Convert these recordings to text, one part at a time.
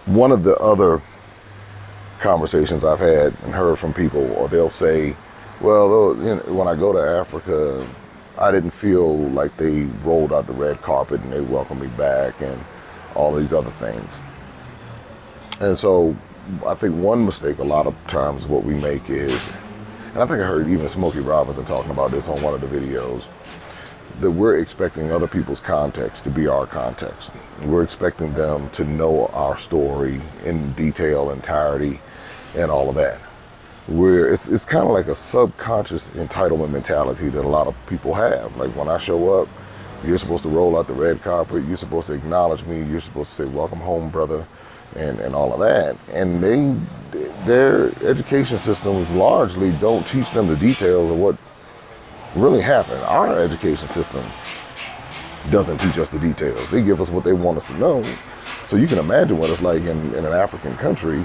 One of the other conversations I've had and heard from people, or they'll say, well, when I go to Africa, I didn't feel like they rolled out the red carpet and they welcomed me back and all these other things. And so I think one mistake a lot of times what we make is, and I think I heard even Smokey Robinson talking about this on one of the videos, that we're expecting other people's context to be our context. We're expecting them to know our story in detail, entirety, and all of that. It's kind of like a subconscious entitlement mentality that a lot of people have. Like when I show up, you're supposed to roll out the red carpet, you're supposed to acknowledge me, you're supposed to say, welcome home, brother, and all of that. And their education systems largely don't teach them the details of what really happened. Our education system doesn't teach us the details. They give us what they want us to know. So you can imagine what it's like in an African country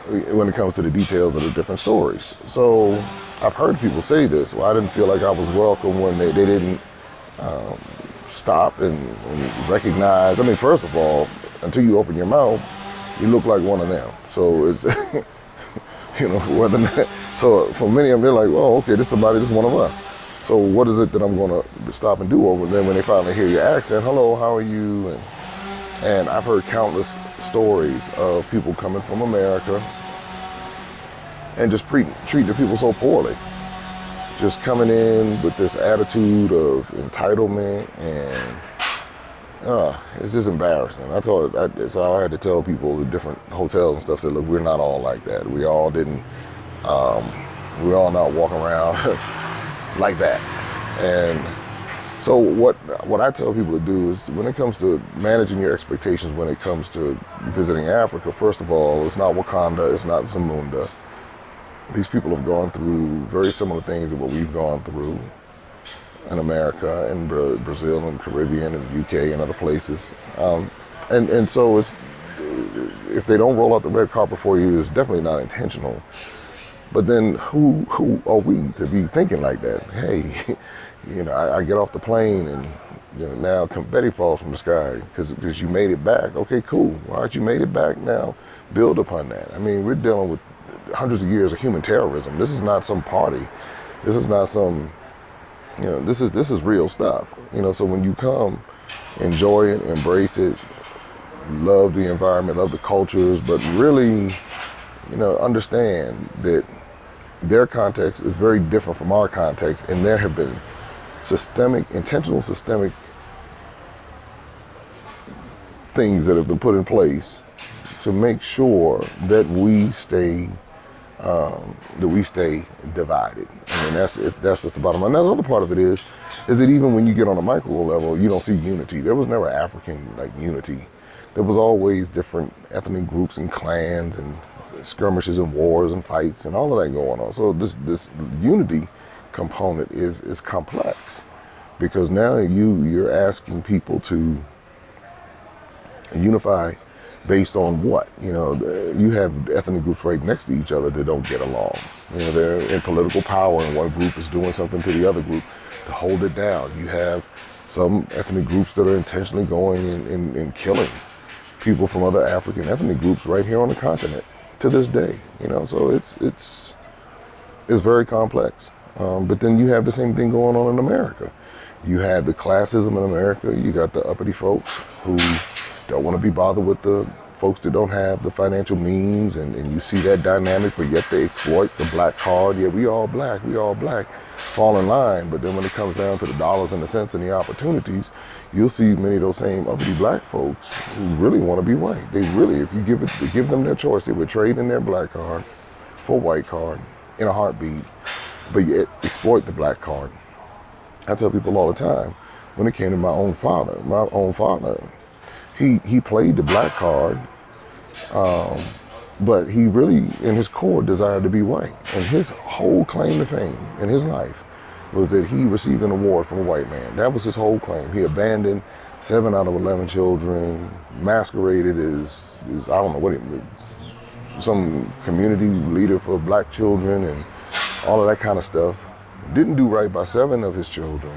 when it comes to the details of the different stories. So I've heard people say this, well, I didn't feel like I was welcome when they didn't stop and recognize. I mean, first of all, until you open your mouth, you look like one of them. So it's, whether that, so for many of them, they're like, oh, okay, this is somebody, this is one of us. So what is it that I'm going to stop and do over then when they finally hear your accent, hello, how are you? And I've heard countless stories of people coming from America and just treating the people so poorly. Just coming in with this attitude of entitlement and it's just embarrassing. So I had to tell people the different hotels and stuff, said, look, we're not all like that. We all not walking around like that. And so what I tell people to do is when it comes to managing your expectations, when it comes to visiting Africa, first of all, it's not Wakanda, it's not Zamunda. These people have gone through very similar things to what we've gone through in America and Brazil and Caribbean and UK and other places. And so it's, if they don't roll out the red carpet for you, it's definitely not intentional. But then who are we to be thinking like that? Hey, I get off the plane and now confetti falls from the sky because you made it back. Okay, cool. All right, you made it back now. Build upon that. I mean, we're dealing with hundreds of years of human terrorism. This is not some party. This is not some, this is real stuff. So when you come, enjoy it, embrace it, love the environment, love the cultures, but really, understand that their context is very different from our context, and there have been intentional systemic things that have been put in place to make sure that we stay divided. I mean, that's just the bottom line. Now, the other part of it is that even when you get on a micro level, you don't see unity. There was never African unity. There was always different ethnic groups and clans and skirmishes and wars and fights and all of that going on. So this unity component is complex, because now you're asking people to unify based on what? You have ethnic groups right next to each other that don't get along. They're in political power and one group is doing something to the other group to hold it down. You have some ethnic groups that are intentionally going and killing people from other African ethnic groups right here on the continent to this day. So it's very complex. But then you have the same thing going on in America. You have the classism in America. You got the uppity folks who don't want to be bothered with the folks that don't have the financial means, and you see that dynamic, but yet they exploit the black card. Yeah, we all black, fall in line. But then when it comes down to the dollars and the cents and the opportunities, you'll see many of those same uppity black folks who really want to be white. They really, if you give them their choice, they would trade in their black card for a white card in a heartbeat, but yet exploit the black card. I tell people all the time, when it came to my own father, he played the black card, but he really, in his core, desired to be white. And his whole claim to fame in his life was that he received an award from a white man. That was his whole claim. He abandoned 7 out of 11 children, masqueraded as I don't know what some community leader for black children and all of that kind of stuff. Didn't do right by 7 of his children.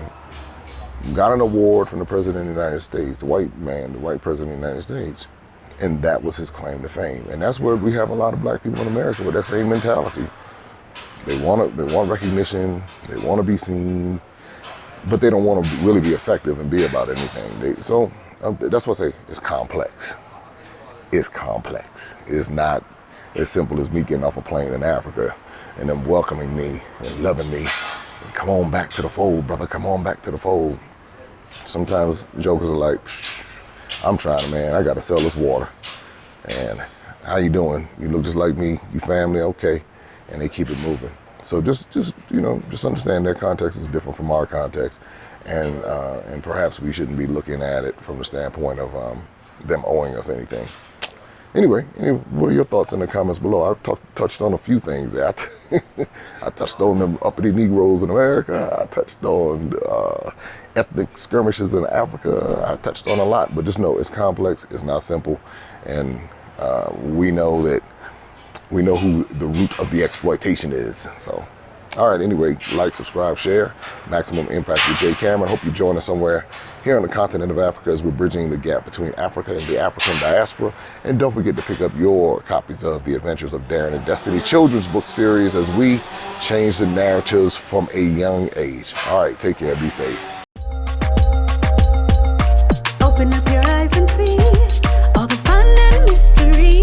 Got an award from the President of the United States, the white president of the United States. And that was his claim to fame. And that's where we have a lot of black people in America with that same mentality. They want recognition, they want to be seen, but they don't want to really be effective and be about anything. That's what I say, it's complex. It's complex. It's not as simple as me getting off a plane in Africa and them welcoming me and loving me. Come on back to the fold, brother, come on back to the fold. Sometimes jokers are like, I'm trying, man, I gotta sell this water. And how you doing? You look just like me, you family, okay. And they keep it moving. So just understand their context is different from our context, and perhaps we shouldn't be looking at it from the standpoint of them owing us anything. Anyway, what are your thoughts in the comments below? I touched on a few things there. I touched on the uppity Negroes in America. I touched on ethnic skirmishes in Africa. I touched on a lot, but just know it's complex. It's not simple, and we know who the root of the exploitation is. So, all right, anyway, like, subscribe, share. Maximum Impact with Jay Cameron. Hope you join us somewhere here on the continent of Africa as we're bridging the gap between Africa and the African diaspora. And don't forget to pick up your copies of The Adventures of Darren and Destiny children's book series as we change the narratives from a young age. All right, take care, be safe. Open up your eyes and see all the fun and mystery.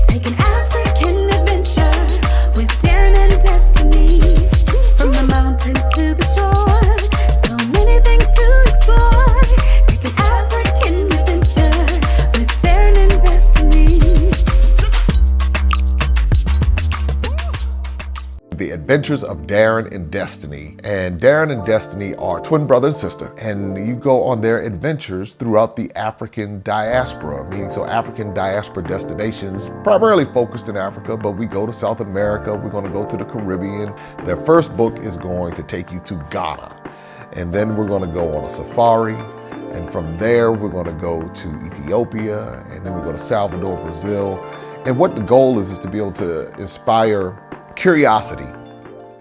Take an African adventure with Darren and Destiny. From the mountains to the shore, so many things to explore. Take an African adventure with Darren and Destiny. The Adventures of Darren and Destiny. And Darren and Destiny are twin brother and sister, and you go on their adventures throughout the African diaspora, meaning so African diaspora destinations, primarily focused in Africa, but we go to South America, we're going to go to the Caribbean. Their first book is going to take you to Ghana, and then we're going to go on a safari, and from there we're going to go to Ethiopia, and then we go to Salvador, Brazil. And what the goal is to be able to inspire curiosity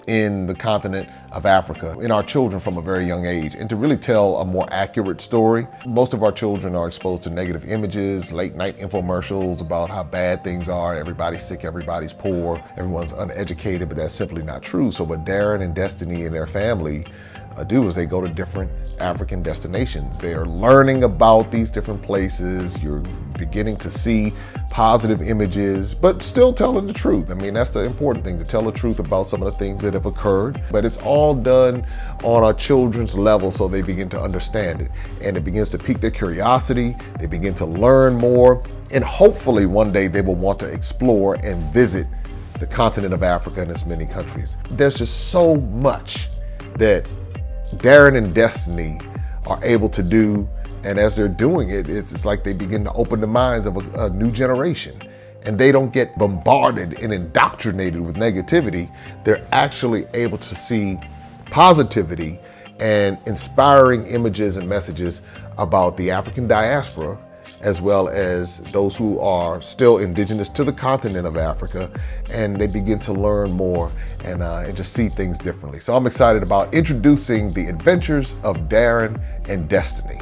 in the continent of Africa in our children from a very young age, and to really tell a more accurate story. Most of our children are exposed to negative images, late night infomercials about how bad things are, everybody's sick, everybody's poor, everyone's uneducated, but that's simply not true. So what Darren and Destiny and their family do is they go to different African destinations. They are learning about these different places. You're beginning to see positive images, but still telling the truth. I mean, that's the important thing, to tell the truth about some of the things that have occurred. But it's all done on a children's level so they begin to understand it. And it begins to pique their curiosity. They begin to learn more. And hopefully one day they will want to explore and visit the continent of Africa and its many countries. There's just so much that Darren and Destiny are able to do, and as they're doing it, it's like they begin to open the minds of a new generation, and they don't get bombarded and indoctrinated with negativity. They're actually able to see positivity and inspiring images and messages about the African diaspora, as well as those who are still indigenous to the continent of Africa, and they begin to learn more and just see things differently. So I'm excited about introducing The Adventures of Darren and Destiny.